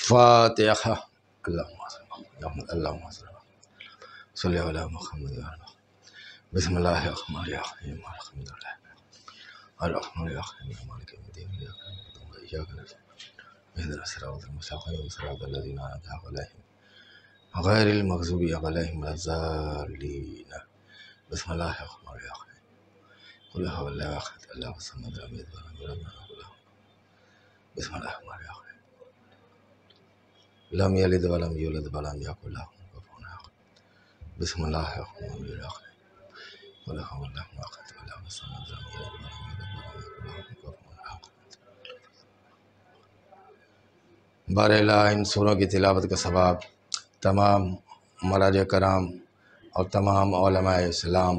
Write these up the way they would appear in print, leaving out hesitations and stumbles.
فاتحہ۔ اللہم صلی علی محمد بسم اللہ الرحمن الرحیم الحمد للہ الرحمن الرحیم مالک یوم الدین ایاک نعبد و ایاک نستعین اہدنا الصراط المستقیم صراط الذین انعمت علیہم غیر المغضوب علیہم ولا الضالین بسم اللہ الرحمن الرحیم قل ھو اللہ احد اللہ الصمد لم یلد ولم یولد ولم یکن له بسم اللہ الرحمن الرحیم لم یلد ولم یولد ولم یکن له کفوا احد بسم اللہ الرحمن الرحیم قل ھو اللہ احد اللہ الصمد لم یلد ولم یولد ولم یکن له کفوا احد۔ بارہلا ان سوروں کی تلاوت کا ثواب تمام مراجع کرام اور تمام علماء اسلام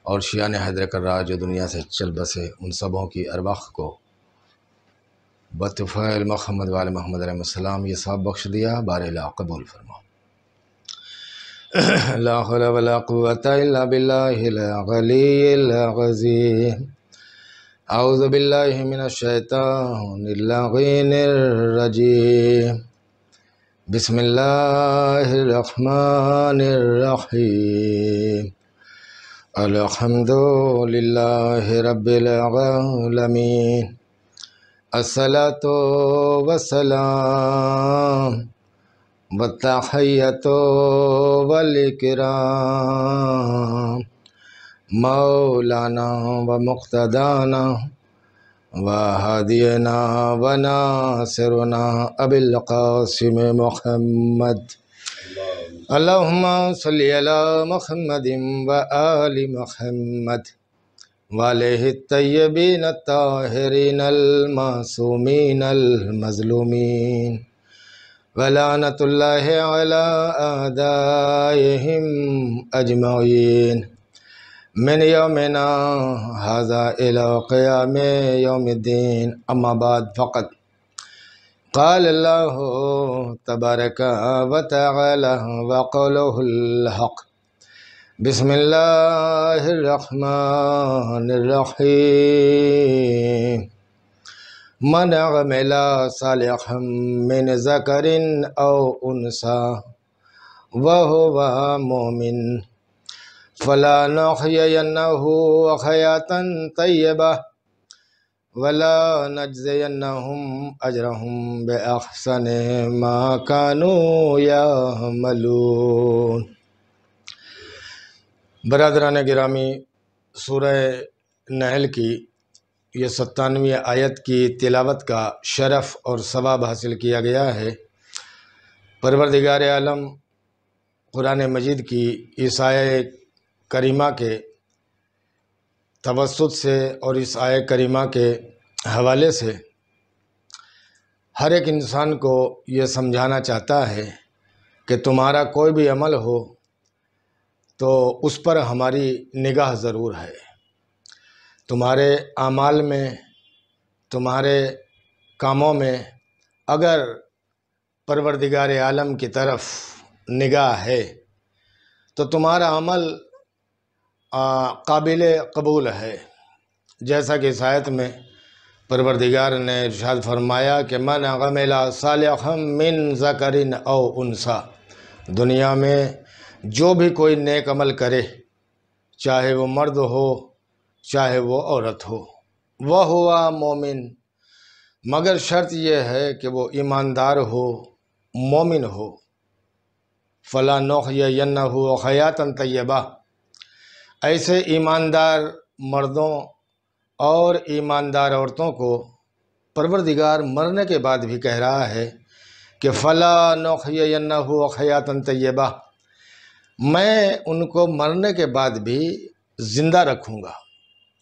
اور شیعان حیدر کرار جو دنیا سے چل بسے ان سبوں کی ارواح کو بطفیل محمد وال محمد علیہ السلام یہ ثواب بخش دیا۔ بارہلا قبول فرما۔ لا حول ولا قوة الا باللہ العلی العظیم۔ اعوذ باللہ من الشیطان اللعین الرجیم۔ بسم اللہ الرحمن الرحیم۔ الحمد للہ رب العالمین۔ الصلاۃ والسلام والتحیۃ والاکرام مولانا و مقتدانا و ہادینا و ناصرنا ابی القاسم محمد۔ اللہم صلی علی محمد و آل محمد وعلیہ الطیبین الطاہرین المعصومین المظلومین ولعنۃ اللہ علی اعدائہم اجمعین من یومنا ھذا الی قیام یوم الدین۔ اما بعد فقط قال اللہ تبارک و تعالی وقولہ الحق۔ بسم اللہ الرحمن الرحیم۔ من عمل صالحا من ذکر او انثی وہو مؤمن فلنحیینہ حیاۃ طیبہ ولنجزینہم اجرہم بأحسن ما کانوا یعملون۔ برادران گرامی، سورہ نحل کی یہ 97ویں آیت کی تلاوت کا شرف اور ثواب حاصل کیا گیا ہے۔ پروردگار عالم قرآن مجید کی اس آیہ کریمہ کے توسط سے اور اس آیہ کریمہ کے حوالے سے ہر ایک انسان کو یہ سمجھانا چاہتا ہے کہ تمہارا کوئی بھی عمل ہو تو اس پر ہماری نگاہ ضرور ہے۔ تمہارے اعمال میں، تمہارے کاموں میں اگر پروردگار عالم کی طرف نگاہ ہے تو تمہارا عمل قابل قبول ہے، جیسا کہ اس آیت میں پروردگار نے ارشاد فرمایا کہ من عمل صالحا من ذکر او انثی۔ دنیا میں جو بھی کوئی نیک عمل کرے، چاہے وہ مرد ہو چاہے وہ عورت ہو، وہ ہوا مومن، مگر شرط یہ ہے کہ وہ ایماندار ہو، مومن ہو۔ فلنحیینہ حیاۃ طیبہ۔ ایسے ایماندار مردوں اور ایماندار عورتوں کو پروردگار مرنے کے بعد بھی کہہ رہا ہے کہ فلنحیینہ حیاۃ طیبہ، میں ان کو مرنے کے بعد بھی زندہ رکھوں گا،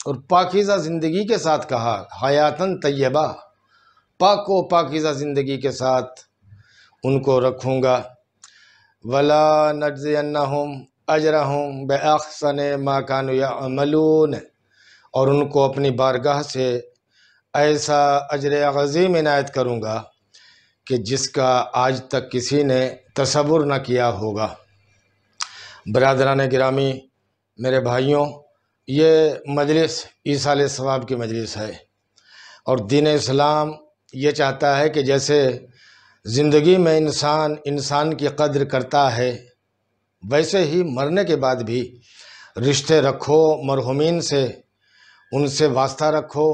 اور پاکیزہ زندگی کے ساتھ کہا، حیاتاً طیبہ، پاک و پاکیزہ زندگی کے ساتھ ان کو رکھوں گا۔ وَلَنَجْزِيَنَّهُمْ أَجْرَهُمْ بِأَحْسَنِ مَا كَانُوا يَعْمَلُونَ، اور ان کو اپنی بارگاہ سے ایسا اجر عظیم عنایت کروں گا کہ جس کا آج تک کسی نے تصور نہ کیا ہوگا۔ برادران گرامی، میرے بھائیوں، یہ مجلس ایصال ثواب کی مجلس ہے، اور دین اسلام یہ چاہتا ہے کہ جیسے زندگی میں انسان کی قدر کرتا ہے، ویسے ہی مرنے کے بعد بھی رشتے رکھو مرحومین سے، ان سے واسطہ رکھو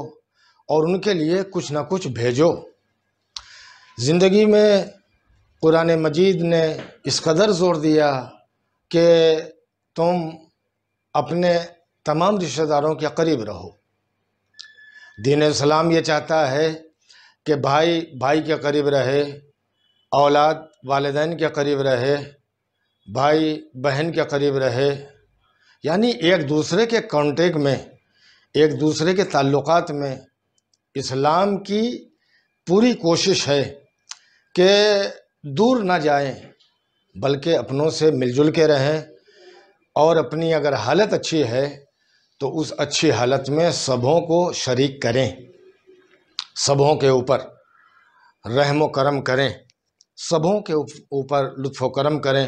اور ان کے لیے کچھ نہ کچھ بھیجو۔ زندگی میں قرآن مجید نے اس قدر زور دیا کہ تم اپنے تمام رشتہ داروں کے قریب رہو۔ دین اسلام یہ چاہتا ہے کہ بھائی کے قریب رہے، اولاد والدین کے قریب رہے، بھائی بہن کے قریب رہے، یعنی ایک دوسرے کے کانٹیکٹ میں، ایک دوسرے کے تعلقات میں اسلام کی پوری کوشش ہے کہ دور نہ جائیں بلکہ اپنوں سے مل جل کے رہیں، اور اپنی اگر حالت اچھی ہے تو اس اچھی حالت میں سبوں کو شریک کریں، سبوں کے اوپر رحم و کرم کریں، سبوں کے اوپر لطف و کرم کریں۔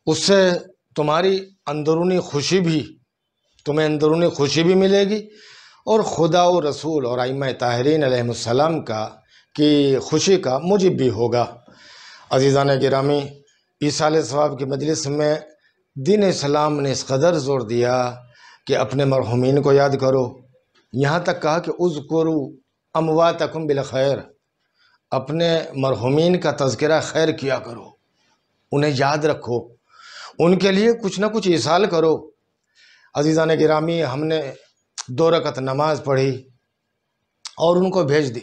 اس سے تمہیں اندرونی خوشی بھی ملے گی، اور خدا و رسول اور ائمہ طاہرین علیہ السلام کی خوشی کا موجب بھی ہوگا۔ عزیزان گرامی، ایصال ثواب کی مجلس میں دین اسلام نے اس قدر زور دیا کہ اپنے مرحومین کو یاد کرو، یہاں تک کہا کہ اذکروا امواتکم بالخیر، اپنے مرحومین کا تذکرہ خیر کیا کرو، انہیں یاد رکھو، ان کے لیے کچھ نہ کچھ ایصال کرو۔ عزیزان گرامی، ہم نے 2 رکعت نماز پڑھی اور ان کو بھیج دی،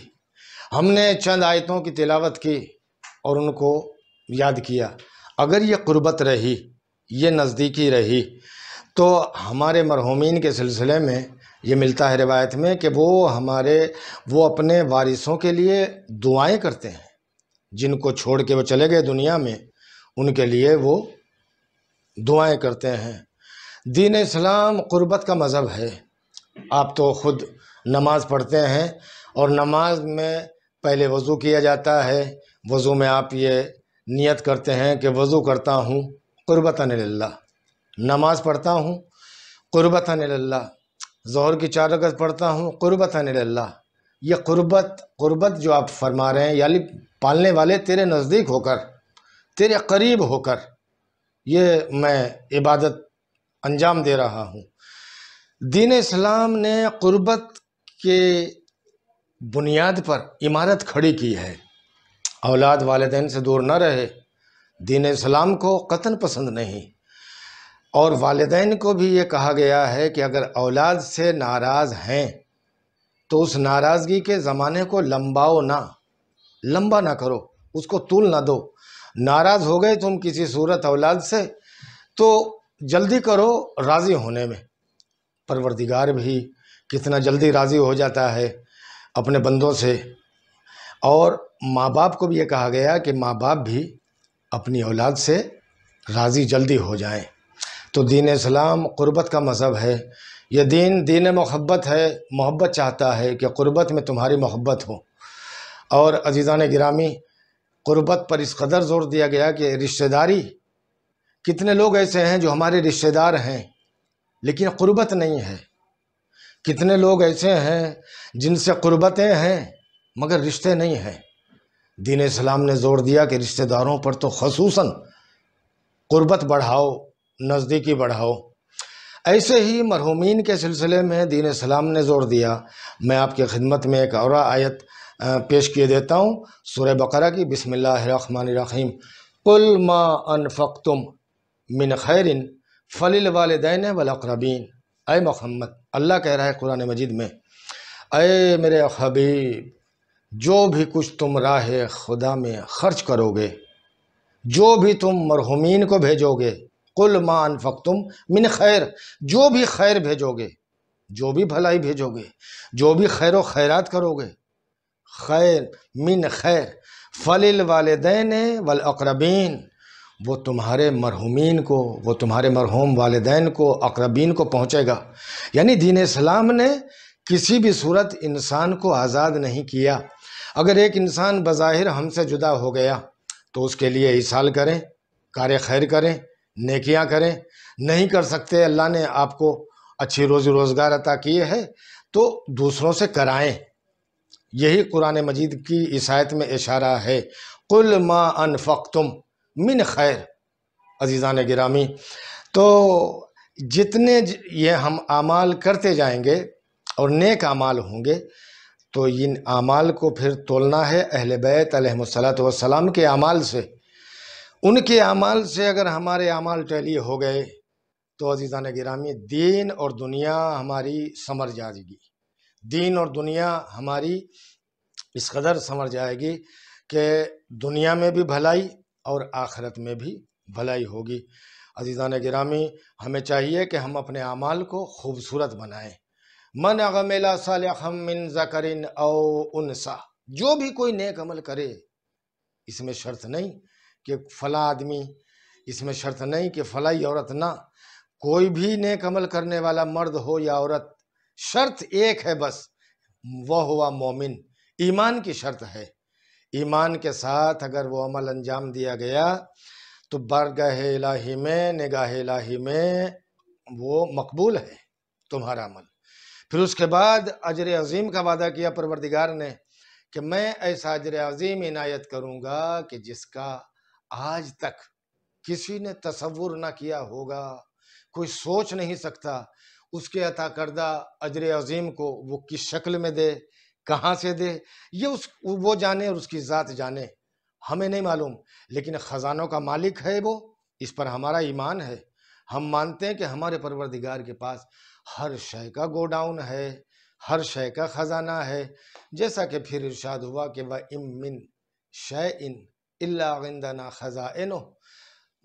ہم نے چند آیتوں کی تلاوت کی اور ان کو یاد کیا۔ اگر یہ قربت رہی، یہ نزدیکی رہی، تو ہمارے مرحومین کے سلسلے میں یہ ملتا ہے روایت میں کہ وہ اپنے وارثوں کے لیے دعائیں کرتے ہیں، جن کو چھوڑ کے وہ چلے گئے دنیا میں، ان کے لیے وہ دعائیں کرتے ہیں۔ دین اسلام قربت کا مذہب ہے۔ آپ تو خود نماز پڑھتے ہیں، اور نماز میں پہلے وضو کیا جاتا ہے، وضو میں آپ یہ نیت کرتے ہیں کہ وضو کرتا ہوں قربتاً للہ، نماز پڑھتا ہوں قربتاً للہ، ظہر کی 4 رکعت پڑھتا ہوں قربتاً للہ۔ یہ قربت جو آپ فرما رہے ہیں، یعنی پالنے والے تیرے نزدیک ہو کر، تیرے قریب ہو کر یہ میں عبادت انجام دے رہا ہوں۔ دین اسلام نے قربت کے بنیاد پر عمارت کھڑی کی ہے۔ اولاد والدین سے دور نہ رہے، دین اسلام کو قطعاً پسند نہیں، اور والدین کو بھی یہ کہا گیا ہے کہ اگر اولاد سے ناراض ہیں تو اس ناراضگی کے زمانے کو لمبا نہ کرو، اس کو طول نہ دو۔ ناراض ہو گئے تم کسی صورت اولاد سے تو جلدی کرو راضی ہونے میں۔ پروردگار بھی کتنا جلدی راضی ہو جاتا ہے اپنے بندوں سے، اور ماں باپ کو بھی یہ کہا گیا کہ ماں باپ بھی اپنی اولاد سے راضی جلدی ہو جائیں۔ تو دین اسلام قربت کا مذہب ہے، یہ دین محبت ہے، محبت چاہتا ہے کہ قربت میں تمہاری محبت ہو۔ اور عزیزان گرامی، قربت پر اس قدر زور دیا گیا کہ رشتہ داری، کتنے لوگ ایسے ہیں جو ہمارے رشتہ دار ہیں لیکن قربت نہیں ہے، کتنے لوگ ایسے ہیں جن سے قربتیں ہیں مگر رشتے نہیں ہیں۔ دین اسلام نے زور دیا کہ رشتہ داروں پر تو خصوصاً قربت بڑھاؤ، نزدیکی بڑھاؤ۔ ایسے ہی مرحومین کے سلسلے میں دین اسلام نے زور دیا۔ میں آپ کی خدمت میں ایک اور آیت پیش کیے دیتا ہوں، سورہ بقرہ کی، بسم اللہ الرحمن الرحیم۔ قل ما انفقتم من خیر فللوالدین والاقربین۔ اے محمد، اللہ کہہ رہا ہے قرآن مجید میں، اے میرے حبیب، جو بھی کچھ تم راہ خدا میں خرچ کرو گے، جو بھی تم مرحومین کو بھیجو گے، قل ما انفقتم من خیر، جو بھی خیر بھیجو گے، جو بھی بھلائی بھیجو گے، جو بھی خیر و خیرات کرو گے، خیر من خیر فللوالدین والاقربین، وہ تمہارے مرحومین کو، وہ تمہارے مرحوم والدین کو، اقربین کو پہنچے گا۔ یعنی دین اسلام نے کسی بھی صورت انسان کو آزاد نہیں کیا۔ اگر ایک انسان بظاہر ہم سے جدا ہو گیا تو اس کے لیے ایصال کریں، کار خیر کریں، نیکیاں کریں۔ نہیں کر سکتے، اللہ نے آپ کو اچھی روزی روزگار عطا کیے ہے تو دوسروں سے کرائیں، یہی قرآن مجید کی اس آیت میں اشارہ ہے، قل ما انفقتم من خیر۔ عزیزان گرامی، تو جتنے یہ ہم اعمال کرتے جائیں گے اور نیک اعمال ہوں گے تو ان اعمال کو پھر تولنا ہے اہل بیت علیہم الصلاۃ والسلام کے اعمال سے۔ ان کے اعمال سے اگر ہمارے اعمال ٹیلی ہو گئے تو عزیزان گرامی دین اور دنیا ہماری سمر جائے گی، دین اور دنیا ہماری اس قدر سمر جائے گی کہ دنیا میں بھی بھلائی اور آخرت میں بھی بھلائی ہوگی۔ عزیزان گرامی، ہمیں چاہیے کہ ہم اپنے اعمال کو خوبصورت بنائیں۔ من عمل صالحا من ذکر او انثی، جو بھی کوئی نیک عمل کرے، اس میں شرط نہیں کہ فلاں آدمی، اس میں شرط نہیں کہ فلاں عورت، نہ، کوئی بھی نیک عمل کرنے والا مرد ہو یا عورت، شرط ایک ہے بس، وہ ہوا مومن، ایمان کی شرط ہے۔ ایمان کے ساتھ اگر وہ عمل انجام دیا گیا تو بارگاہ الہی میں، نگاہ الہی میں وہ مقبول ہے تمہارا عمل۔ پھر اس کے بعد اجر عظیم کا وعدہ کیا پروردگار نے کہ میں ایسا اجر عظیم عنایت کروں گا کہ جس کا آج تک کسی نے تصور نہ کیا ہوگا، کوئی سوچ نہیں سکتا اس کے عطا کردہ اجر عظیم کو وہ کس شکل میں دے، کہاں سے دے، یہ وہ جانے اور اس کی ذات جانے، ہمیں نہیں معلوم، لیکن خزانوں کا مالک ہے وہ، اس پر ہمارا ایمان ہے۔ ہم مانتے ہیں کہ ہمارے پروردگار کے پاس ہر شے کا گوڈاؤن ہے، ہر شے کا خزانہ ہے، جیسا کہ پھر ارشاد ہوا کہ وَإِن مِّن شَيْءٍ إِلَّا عِندَنَا خَزَائِنُهُ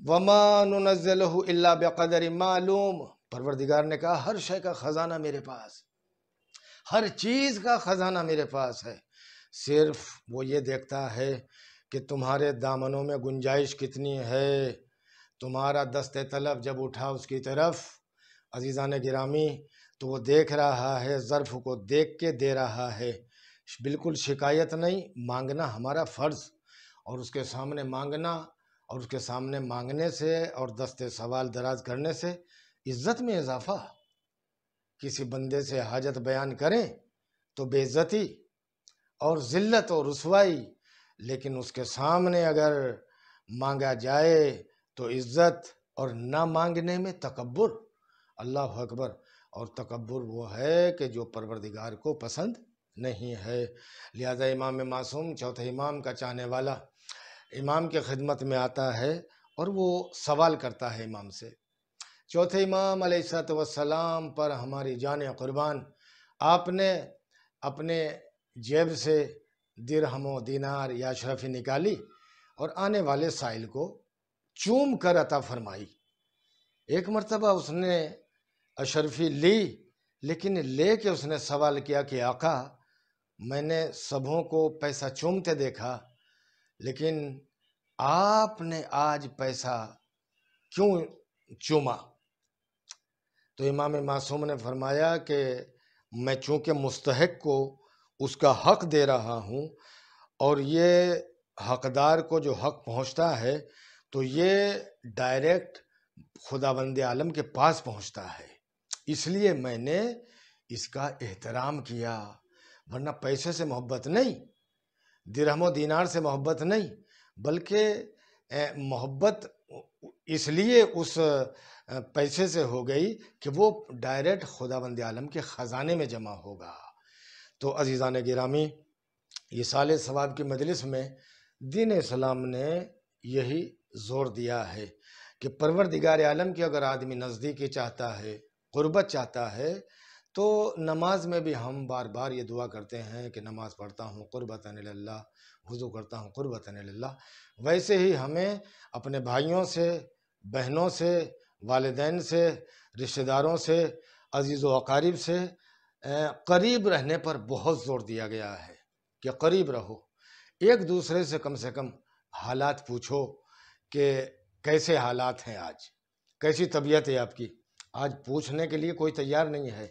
وَمَا نُنَزِّلُهُ إِلَّا بِقَدَرٍ مَّعْلُومٍ۔ پروردگار نے کہا ہر شے کا خزانہ میرے پاس، ہر چیز کا خزانہ میرے پاس ہے، صرف وہ یہ دیکھتا ہے کہ تمہارے دامنوں میں گنجائش کتنی ہے، تمہارا دست طلب جب اٹھا اس کی طرف عزیزان گرامی تو وہ دیکھ رہا ہے، ظرف کو دیکھ کے دے رہا ہے، بالکل شکایت نہیں، مانگنا ہمارا فرض، اور اس کے سامنے مانگنا اور اس کے سامنے مانگنے سے اور دست سوال دراز کرنے سے عزت میں اضافہ۔ کسی بندے سے حاجت بیان کریں تو بے عزتی اور ذلت اور رسوائی، لیکن اس کے سامنے اگر مانگا جائے تو عزت، اور نہ مانگنے میں تکبر۔ اللہ اکبر۔ اور تکبر وہ ہے کہ جو پروردگار کو پسند نہیں ہے۔ لہذا امام معصوم، چوتھے امام کا چاہنے والا، امام کے خدمت میں آتا ہے اور وہ سوال کرتا ہے امام سے، چوتھے امام علیہ الصلوۃ والسلام پر ہماری جان قربان، آپ نے اپنے جیب سے درہم و دینار یا اشرفی نکالی اور آنے والے سائل کو چوم کر عطا فرمائی۔ ایک مرتبہ اس نے اشرفی لی، لیکن لے کے اس نے سوال کیا کہ آقا، میں نے سبھوں کو پیسہ چومتے دیکھا، لیکن آپ نے آج پیسہ کیوں چوما؟ تو امام معصوم نے فرمایا کہ میں چونکہ مستحق کو اس کا حق دے رہا ہوں، اور یہ حقدار کو جو حق پہنچتا ہے تو یہ ڈائریکٹ خداوند عالم کے پاس پہنچتا ہے، اس لیے میں نے اس کا احترام کیا، ورنہ پیسے سے محبت نہیں، درہم و دینار سے محبت نہیں، بلکہ محبت اس لیے اس پیسے سے ہو گئی کہ وہ ڈائریکٹ خداوند عالم کے خزانے میں جمع ہوگا۔ تو عزیزان گرامی، یہ سال ثواب کی مجلس میں دین اسلام نے یہی زور دیا ہے کہ پروردگار عالم کی اگر آدمی نزدیکی چاہتا ہے، قربت چاہتا ہے، تو نماز میں بھی ہم بار بار یہ دعا کرتے ہیں کہ نماز پڑھتا ہوں قربتاً اللہ، وضو کرتا ہوں قربتاً اللہ۔ ویسے ہی ہمیں اپنے بھائیوں سے، بہنوں سے، والدین سے، رشتہ داروں سے، عزیز و اقارب سے قریب رہنے پر بہت زور دیا گیا ہے کہ قریب رہو، ایک دوسرے سے کم حالات پوچھو کہ کیسے حالات ہیں، آج کیسی طبیعت ہے آپ کی۔ آج پوچھنے کے لیے کوئی تیار نہیں ہے،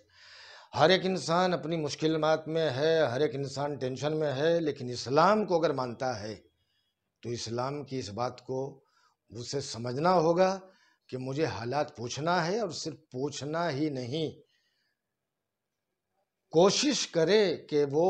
ہر ایک انسان اپنی مشکلات میں ہے، ہر ایک انسان ٹینشن میں ہے، لیکن اسلام کو اگر مانتا ہے تو اسلام کی اس بات کو اسے سمجھنا ہوگا کہ مجھے حالات پوچھنا ہے، اور صرف پوچھنا ہی نہیں، کوشش کرے کہ وہ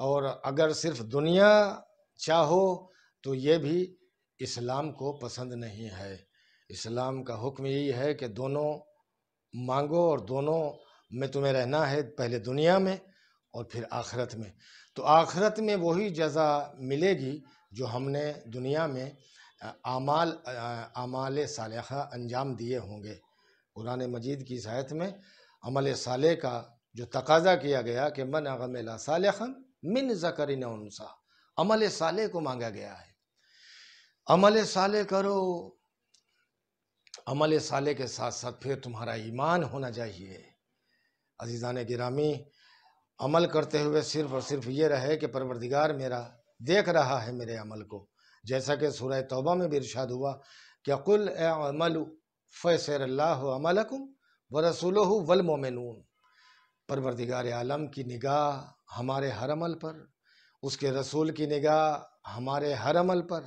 اور اگر صرف دنیا چاہو تو یہ بھی اسلام کو پسند نہیں ہے۔ اسلام کا حکم یہی ہے کہ دونوں مانگو اور دونوں میں تمہیں رہنا ہے، پہلے دنیا میں اور پھر آخرت میں۔ تو آخرت میں وہی جزا ملے گی جو ہم نے دنیا میں اعمال صالحہ انجام دیے ہوں گے۔ قرآن مجید کی اس آیت میں عمل صالح کا جو تقاضا کیا گیا کہ من عمل صالحا من ذکر او انثی، عمل صالح کو مانگا گیا ہے۔ عمل صالح کرو، عمل صالح کے ساتھ ساتھ پھر تمہارا ایمان ہونا چاہیے۔ عزیزان گرامی، عمل کرتے ہوئے صرف اور صرف یہ رہے کہ پروردگار میرا دیکھ رہا ہے میرے عمل کو، جیسا کہ سورہ توبہ میں بھی ارشاد ہوا کہ قل اعملوا فسيرى الله عملكم ورسوله والمؤمنون۔ پروردگار عالم کی نگاہ ہمارے ہر عمل پر، اس کے رسول کی نگاہ ہمارے ہر عمل پر،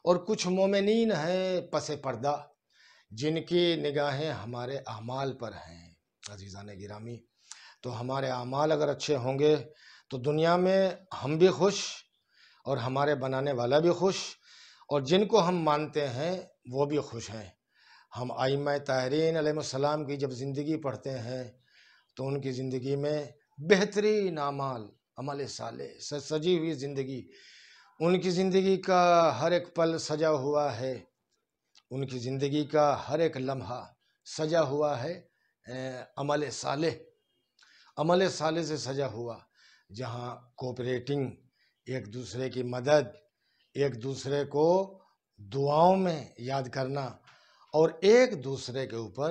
اور کچھ مومنین ہیں پس پردہ جن کی نگاہیں ہمارے اعمال پر ہیں۔ عزیزان گرامی، تو ہمارے اعمال اگر اچھے ہوں گے تو دنیا میں ہم بھی خوش اور ہمارے بنانے والا بھی خوش، اور جن کو ہم مانتے ہیں وہ بھی خوش ہیں۔ ہم ائمہ طاہرین علیہ السلام کی جب زندگی پڑھتے ہیں تو ان کی زندگی میں بہترین اعمال، عمل صالح سے سجی ہوئی زندگی، ان کی زندگی کا ہر ایک پل سجا ہوا ہے، ان کی زندگی کا ہر ایک لمحہ سجا ہوا ہے عمل صالح، عمل صالح سے سجا ہوا، جہاں کوپریٹنگ، ایک دوسرے کی مدد، ایک دوسرے کو دعاؤں میں یاد کرنا، اور ایک دوسرے کے اوپر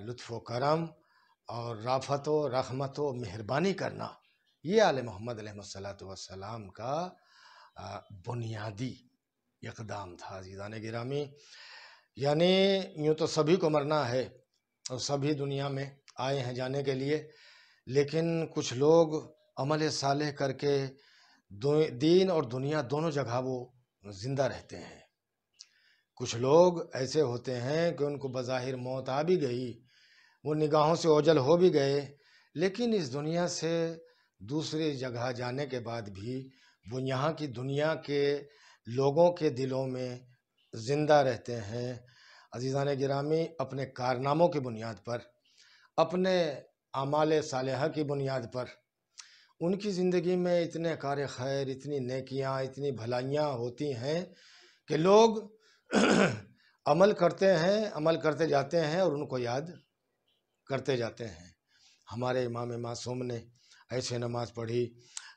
لطف و کرم اور رافت و رحمت و مہربانی کرنا، یہ آل محمد علیہ السلام کا بنیادی اقدام تھا۔ عزیزان گرامی، یعنی یوں تو سبھی کو مرنا ہے اور سبھی دنیا میں آئے ہیں جانے کے لیے، لیکن کچھ لوگ عمل صالح کر کے دین اور دنیا دونوں جگہ وہ زندہ رہتے ہیں۔ کچھ لوگ ایسے ہوتے ہیں کہ ان کو بظاہر موت آ بھی گئی، وہ نگاہوں سے اوجھل ہو بھی گئے، لیکن اس دنیا سے دوسری جگہ جانے کے بعد بھی وہ یہاں کی دنیا کے لوگوں کے دلوں میں زندہ رہتے ہیں۔ عزیزان گرامی، اپنے کارناموں کی بنیاد پر، اپنے اعمال صالحہ کی بنیاد پر، ان کی زندگی میں اتنے کار خیر، اتنی نیکیاں، اتنی بھلائیاں ہوتی ہیں کہ لوگ عمل کرتے ہیں، عمل کرتے جاتے ہیں اور ان کو یاد کرتے جاتے ہیں۔ ہمارے امام معصوم نے ایسے نماز پڑھی،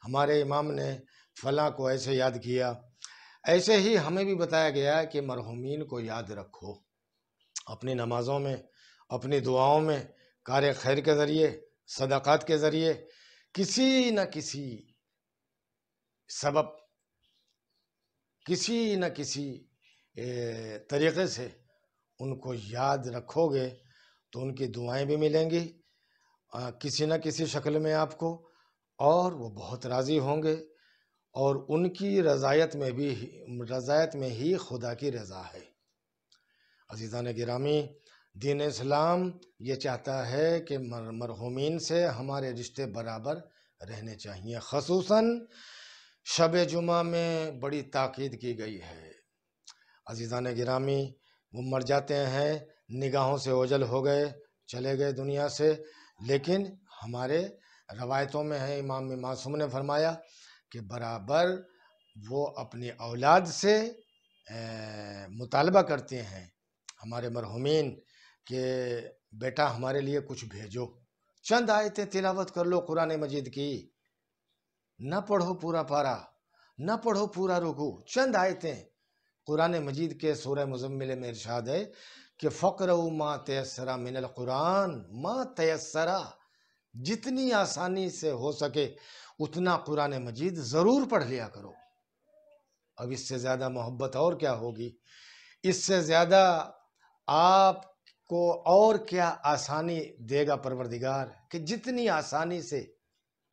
ہمارے امام نے فلاں کو ایسے یاد کیا، ایسے ہی ہمیں بھی بتایا گیا کہ مرحومین کو یاد رکھو، اپنی نمازوں میں، اپنی دعاؤں میں، کار خیر کے ذریعے، صدقات کے ذریعے، کسی نہ کسی سبب، کسی نہ کسی طریقے سے ان کو یاد رکھو گے تو ان کی دعائیں بھی ملیں گی کسی نہ کسی شکل میں آپ کو، اور وہ بہت راضی ہوں گے، اور ان کی رضایت میں ہی خدا کی رضا ہے۔ عزیزان گرامی، دین اسلام یہ چاہتا ہے کہ مرحومین سے ہمارے رشتے برابر رہنے چاہیے۔ خصوصاً شب جمعہ میں بڑی تاکید کی گئی ہے۔ عزیزان گرامی، وہ مر جاتے ہیں، نگاہوں سے اوجھل ہو گئے، چلے گئے دنیا سے، لیکن ہمارے روایتوں میں ہے، امام معصوم نے فرمایا کہ برابر وہ اپنی اولاد سے مطالبہ کرتے ہیں ہمارے مرحومین کہ بیٹا ہمارے لیے کچھ بھیجو، چند آیتیں تلاوت کر لو قرآن مجید کی، نہ پڑھو پورا پارا، نہ پڑھو پورا رکوع، چند آیتیں قرآن مجید کے سورہ مزمل میں ارشاد ہے کہ فَقْرَؤْا مَا تَيَسَّرَ مِنَ الْقُرْآنِ مَا تَيَسَّرَ، جتنی آسانی سے ہو سکے اتنا قرآن مجید ضرور پڑھ لیا کرو۔ اب اس سے زیادہ محبت اور کیا ہوگی، اس سے زیادہ آپ کو اور کیا آسانی دے گا پروردگار کہ جتنی آسانی سے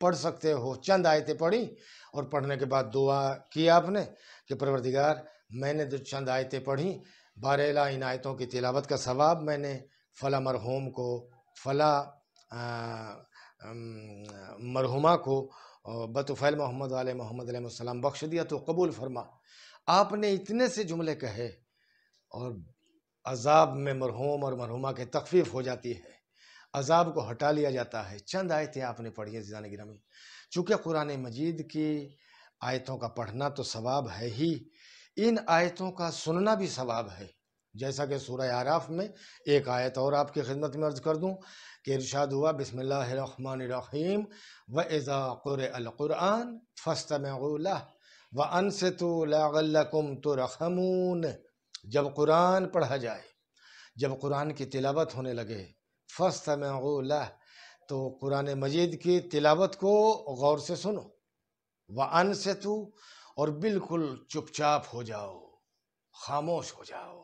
پڑھ سکتے ہو، چند آیتیں پڑھی اور پڑھنے کے بعد دعا کی آپ نے کہ پروردگار میں نے جو چند آیتیں پڑھی، بارہلا ان آیتوں کی تلاوت کا ثواب میں نے فلاں مرحوم کو، فلاں مرحومہ کو اور بطفیل محمد محمد علیہ السلام بخش دیا تو قبول فرما۔ آپ نے اتنے سے جملے کہے اور عذاب میں مرحوم اور مرحومہ کے تخفیف ہو جاتی ہے، عذاب کو ہٹا لیا جاتا ہے۔ چند آیتیں آپ نے پڑھی ہیں عزیزان گرامی۔ چونکہ قرآن مجید کی آیتوں کا پڑھنا تو ثواب ہے ہی، ان آیتوں کا سننا بھی ثواب ہے۔ جیسا کہ سورہ اعراف میں ایک آیت اور آپ کی خدمت میں عرض کر دوں کہ ارشاد ہوا بسم اللہ الرحمن الرحیم وَإِذَا قُرِئَ الْقُرْآنُ فَاسْتَمِعُوا لَهُ وَأَنصِتُوا لَعَلَّكُمْ تُرْحَمُونَ۔ جب قرآن پڑھا جائے، جب قرآن کی تلاوت ہونے لگے، فَاسْتَمِعُوا لَهُ، تو قرآن مجید کی تلاوت کو غور سے سنو، وَأَنصِتُوا، اور بالکل چپ چاپ ہو جاؤ، خاموش ہو جاؤ،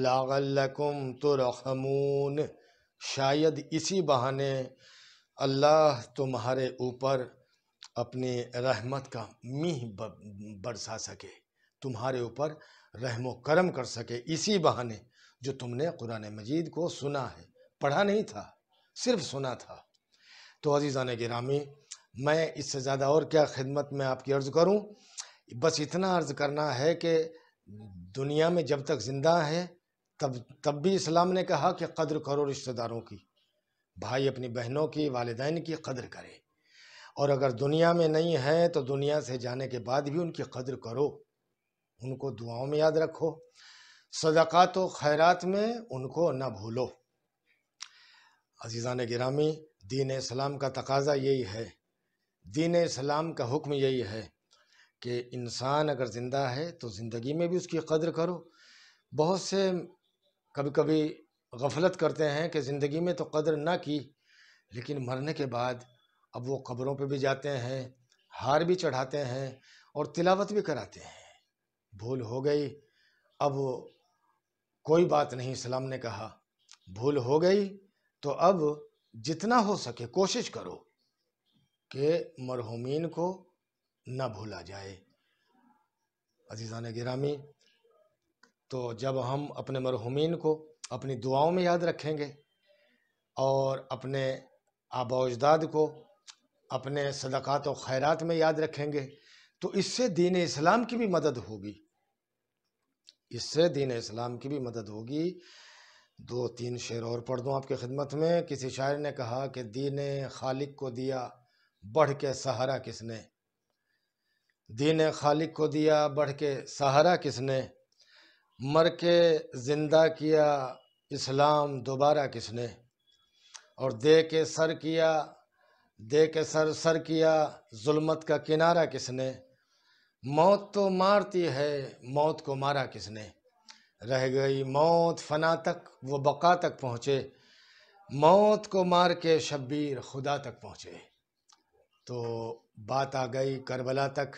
لَعَلَّكُمْ تُرْحَمُونَ، شاید اسی بہانے اللہ تمہارے اوپر اپنی رحمت کا میہ برسا سکے، تمہارے اوپر رحم و کرم کر سکے، اسی بہانے جو تم نے قرآن مجید کو سنا ہے، پڑھا نہیں تھا، صرف سنا تھا۔ تو عزیزان گرامی، میں اس سے زیادہ اور کیا خدمت میں آپ کی عرض کروں، بس اتنا عرض کرنا ہے کہ دنیا میں جب تک زندہ ہے تب بھی اسلام نے کہا کہ قدر کرو رشتہ داروں کی، بھائی اپنی بہنوں کی، والدین کی قدر کرے، اور اگر دنیا میں نہیں ہے تو دنیا سے جانے کے بعد بھی ان کی قدر کرو، ان کو دعاؤں میں یاد رکھو، صدقات و خیرات میں ان کو نہ بھولو۔ عزیزان گرامی، دین اسلام کا تقاضا یہی ہے، دین اسلام کا حکم یہی ہے کہ انسان اگر زندہ ہے تو زندگی میں بھی اس کی قدر کرو۔ بہت سے کبھی کبھی غفلت کرتے ہیں کہ زندگی میں تو قدر نہ کی، لیکن مرنے کے بعد اب وہ قبروں پہ بھی جاتے ہیں، ہار بھی چڑھاتے ہیں اور تلاوت بھی کراتے ہیں۔ بھول ہو گئی، اب کوئی بات نہیں، اسلام نے کہا بھول ہو گئی تو اب جتنا ہو سکے کوشش کرو کہ مرحومین کو نہ بھولا جائے۔ عزیزان گرامی، تو جب ہم اپنے مرحومین کو اپنی دعاؤں میں یاد رکھیں گے اور اپنے آباء و اجداد کو اپنے صدقات و خیرات میں یاد رکھیں گے تو اس سے دین اسلام کی بھی مدد ہوگی، اس سے دین اسلام کی بھی مدد ہوگی۔ دو تین شعر اور پڑھ دوں آپ کی خدمت میں۔ کسی شاعر نے کہا کہ دین خالق کو دیا بڑھ کے سہارا کس نے، دین خالق کو دیا بڑھ کے سہارا کس نے، مر کے زندہ کیا اسلام دوبارہ کس نے، اور دے کے سر کیا ظلمت کا کنارہ کس نے، موت تو مارتی ہے موت کو مارا کس نے، رہ گئی موت فنا تک وہ بقا تک پہنچے، موت کو مار کے شبیر خدا تک پہنچے۔ تو بات آ گئی کربلا تک،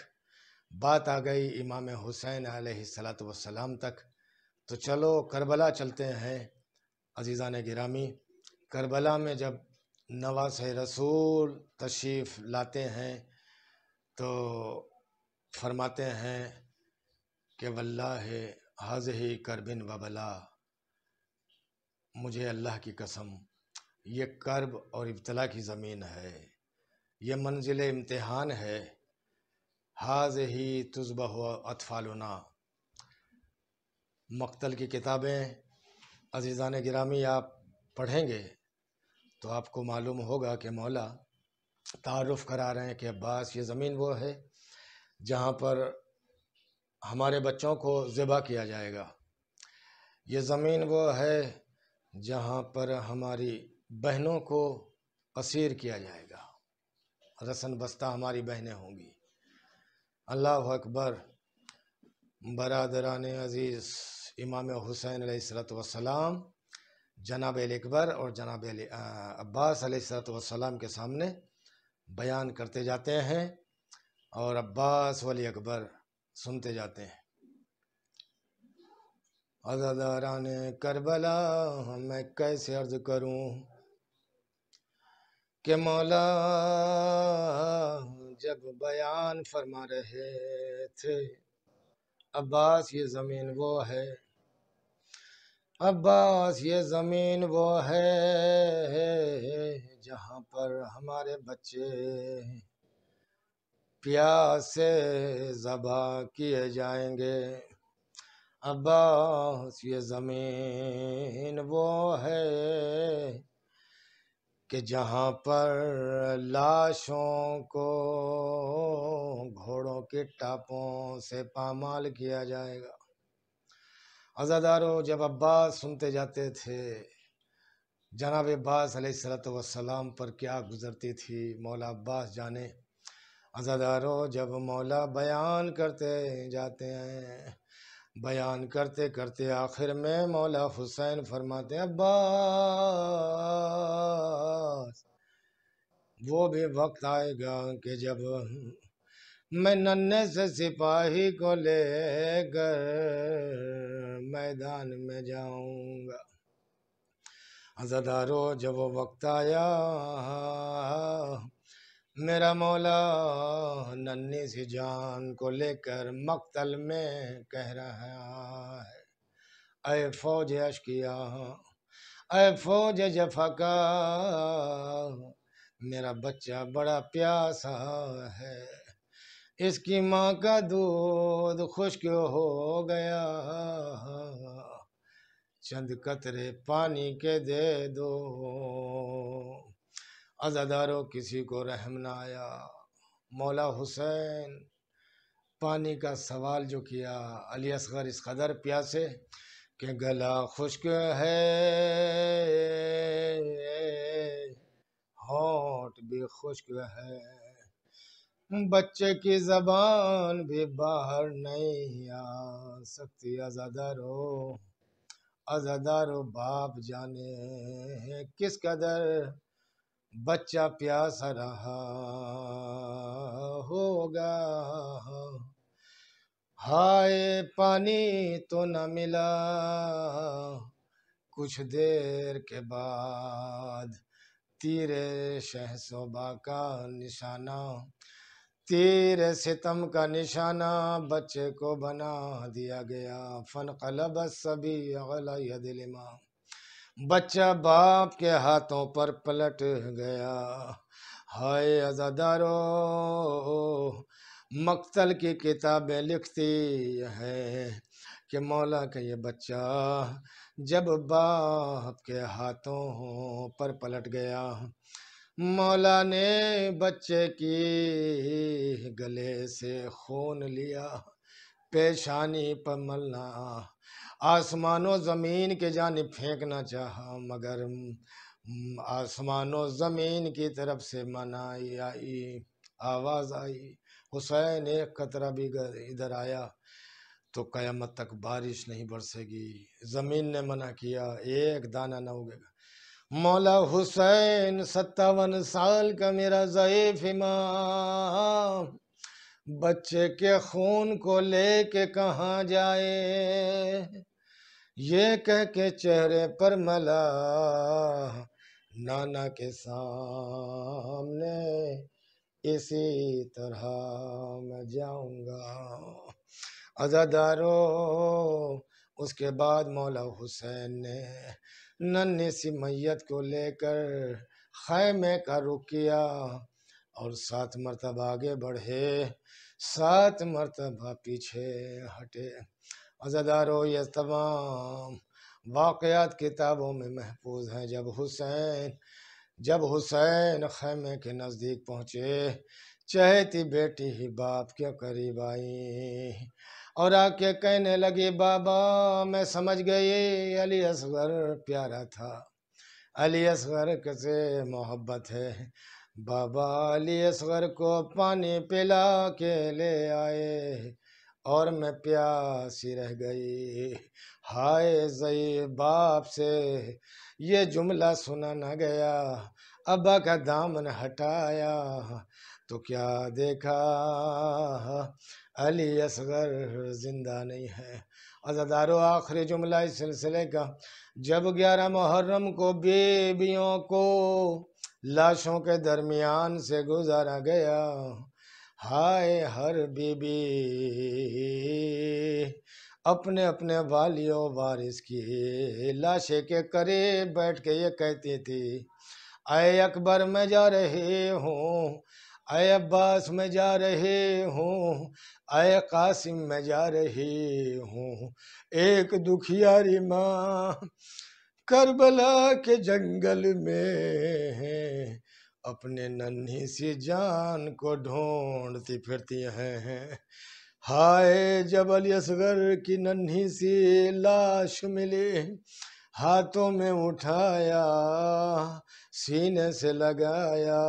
بات آ گئی امام حسین علیہ السلام تک، تو چلو کربلا چلتے ہیں۔ عزیزان گرامی، کربلا میں جب نواسہ رسول تشریف لاتے ہیں تو فرماتے ہیں کہ واللہ ہذہ کرب و بلا، مجھے اللہ کی قسم یہ کرب اور ابتلا کی زمین ہے، یہ منزل امتحان ہے، ہذہ تذبح اطفالنا۔ مقتل کی کتابیں عزیزان گرامی آپ پڑھیں گے تو آپ کو معلوم ہوگا کہ مولا تعارف کرا رہے ہیں کہ عباس یہ زمین وہ ہے جہاں پر ہمارے بچوں کو ذبح کیا جائے گا، یہ زمین وہ ہے جہاں پر ہماری بہنوں کو اسیر کیا جائے گا، رسن بستہ ہماری بہنیں ہوں گی۔ اللہ اکبر۔ برادران عزیز، امام حسین علیہ السلام جناب علی اکبر اور جناب عباس علیہ السلام کے سامنے بیان کرتے جاتے ہیں اور عباس ولی اکبر سنتے جاتے ہیں۔ عزاداران کربلا میں کیسے عرض کروں کہ مولا جب بیان فرما رہے تھے عباس یہ زمین وہ ہے، عباس یہ زمین وہ ہے جہاں پر ہمارے بچے پیاسے ذبح کیے جائیں گے۔ عباس یہ زمین وہ ہے کہ جہاں پر لاشوں کو گھوڑوں کے ٹاپوں سے پامال کیا جائے گا۔ عزادارو، جب عباس سنتے جاتے تھے جناب عباس علیہ السلام پر کیا گزرتی تھی، مولا عباس جانے۔ عزادارو، جب مولا بیان کرتے جاتے ہیں، بیان کرتے کرتے آخر میں مولا حسین فرماتے ہیں عباس وہ بھی وقت آئے گا کہ جب میں ننھے سے سپاہی کو لے کر میدان میں جاؤں گا۔ عزادارو، جب وہ وقت آیا میرا مولا ننھی سی جان کو لے کر مقتل میں کہہ رہا ہے اے فوج اشقیا، اے فوج جفاکا، میرا بچہ بڑا پیاسا ہے، اس کی ماں کا دودھ خشک ہو گیا، چند قطرے پانی کے دے دو۔ عزادارو، کسی کو رحم نہ آیا۔ مولا حسین پانی کا سوال جو کیا، علی اصغر اس قدر پیاسے کہ گلا خشک ہے، ہونٹ بھی خشک ہے، بچے کی زبان بھی باہر نہیں آ سکتی۔ عزادارو باپ جانے کس قدر بچہ پیاسا رہا ہوگا، ہائے پانی تو نہ ملا، کچھ دیر کے بعد تیر شہسوبا کا نشانہ، تیر ستم کا نشانہ بچے کو بنا دیا گیا۔ فانقلب الصبی علی ید الامام، بچہ باپ کے ہاتھوں پر پلٹ گیا۔ ہائے عزادارو، مقتل کی کتابیں لکھتی ہے کہ مولا کا یہ بچہ جب باپ کے ہاتھوں پر پلٹ گیا، مولا نے بچے کی گلے سے خون لیا، پیشانی پر ملنا، آسمان و زمین کے جانب پھینکنا چاہا، مگر آسمان و زمین کی طرف سے منائی آئی، آواز آئی حسین ایک قطرہ بھی ادھر آیا تو قیامت تک بارش نہیں برسے گی۔ زمین نے منع کیا، ایک دانہ نہ اگے گا۔ مولا حسین 57 سال کا میرا ضعیف امام بچے کے خون کو لے کے کہاں جائے، یہ کہہ کے چہرے پر ملا نانا کے سامنے اسی طرح میں جاؤں گا۔ عزادارو، اس کے بعد مولا حسین نے ننھی سی میت کو لے کر خیمے کا رخ کیا اور 7 مرتبہ آگے بڑھے، 7 مرتبہ پیچھے ہٹے۔ عزادارو، یہ تمام واقعات کتابوں میں محفوظ ہیں۔ جب حسین خیمے کے نزدیک پہنچے، چہیتی بیٹی ہی باپ کے قریب آئی اور آ کے کہنے لگی بابا میں سمجھ گئی علی اصغر پیارا تھا، علی اصغر سے محبت ہے، بابا علی اصغر کو پانی پلا کے لے آئے اور میں پیاسی رہ گئی۔ ہائے ضعیف باپ سے یہ جملہ سنا نہ گیا، ابا کا دامن ہٹایا تو کیا دیکھا، علی اصغر زندہ نہیں ہے۔ عزادارو، آخری جملہ اس سلسلے کا، جب 11 محرم کو بیویوں کو لاشوں کے درمیان سے گزارا گیا، ہائے ہر بی بی اپنے اپنے والی و وارث کی لاشے کے قریب بیٹھ کے یہ کہتی تھی اے اکبر میں جا رہی ہوں، اے عباس میں جا رہے ہوں، اے قاسم میں جا رہی ہوں، ایک دکھیاری ماں کربلا کے جنگل میں اپنے ننھی سی جان کو ڈھونڈتی پھرتی ہیں۔ ہائے جبل اصغر کی ننھی سی لاش ملی، ہاتھوں میں اٹھایا سینے سے لگایا،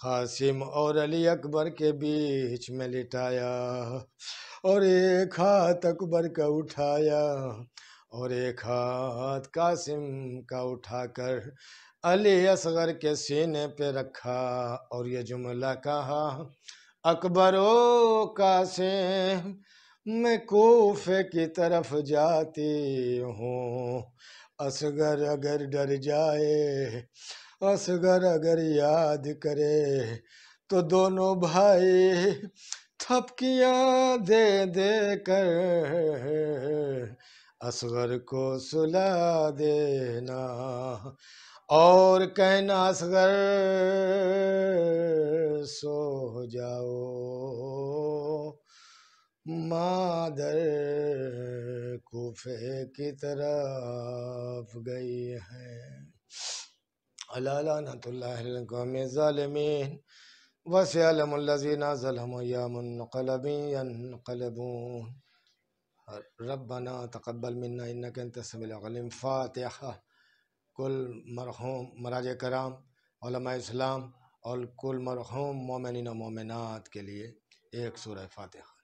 قاسم اور علی اکبر کے بیچ میں لٹایا، اور ایک ہاتھ اکبر کا اٹھایا اور ایک ہاتھ قاسم کا اٹھا کر علی اصغر کے سینے پہ رکھا اور یہ جملہ کہا، اکبر و قاسم میں کوفے کی طرف جاتی ہوں، اصغر اگر ڈر جائے، اصغر اگر یاد کرے تو دونوں بھائی تھپکیاں دے دے کر اصغر کو سلا دینا، اور کہنا اصغر سو جاؤ، مادر کوفے کی طرف گئی ہے۔ الا لعنۃ اللہ علی القوم الظالمین وسيعلم الذين ظلموا يا منقلب ينقلبون۔ ربنا تقبل منا انك انت السميع العليم۔ فاتحہ۔ کل مرحوم مراجع کرام، علماء اسلام اور کل مرحوم مومنین و مومنات کے لیے ایک سورہ فاتحہ۔